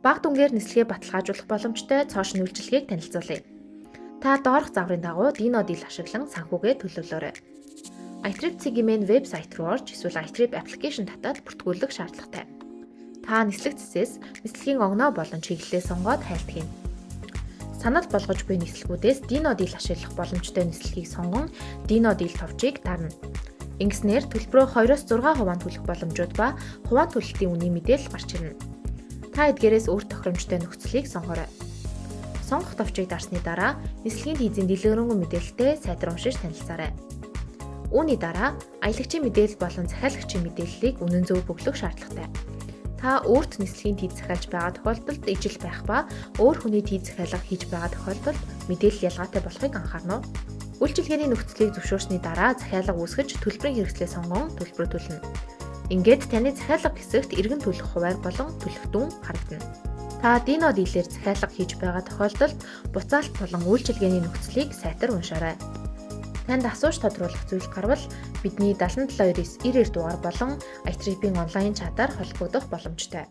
Бага дүнгээр нислэгээ баталгаажуулах боломжтой цоошин үйлчилгээг танилцуулъя. Та доорх загварын дагуу Dino Deal ашиглан санхүүгээ төлөвлөөрэй. iTrip цэгийн вебсайт руу орж эсвэл iTrip аппликейшн татаад бүртгүүлэх шаардлагатай. Та нислэг цэсээс нислэгийн огноо болон чиглэлээ сонгоод хайлт хийнэ. Санал болгож буй нислэгүүдээс Dino Deal ашиглах боломжтой нислэгийг сонгон Dino Deal товчийг дарна. Ингэснээр төлбөрөө 2-6 хувиар төлөх боломжууд ба хувиар төлөлтийн үнийн мэдээлэл гарч ирнэ. Та эдгээрээс өөр тохиромжтой нөхцөлийг сонгоорой. Сонгох товчийг дарсны дараа нислэгийн хийзийн дэлгэрэнгүй мэдээлэлтэй сайтар уншиж танилцаарай. Үүний дараа аялагчийн мэдээлэл болон захиалагчийн мэдээллийг үнэн зөв бөглөх шаардлагатай. Та өөрт нислэгийн тийз захиалж байгаа тохиолдолд ижил байх ба өөр хүний тийз захиалга хийж байгаа тохиолдолд мэдээлэл ялгаатай болохыг анхаарна уу? Үйлчилгээний нөхцөлийг зөвшөөрсний дараа захиалга үүсгэж төлбөрийн хэрэгслээ сонгон төлбөр төлнө. Ингээд таны захиалга хэсэгт эргэн төлөх хувиар болон төлөх дүн харагдана. Та Dino Deal-ээр захиалга хийж байгаа тохиолдолд буцаалт болон үйлчилгээний нөхцөлийг сайтар уншаарай. Танд асууж тодруулах зүйл гарвал бидний 7729 90 дугаар болон iTrip-ийн онлайн чатаар холбогдох боломжтой.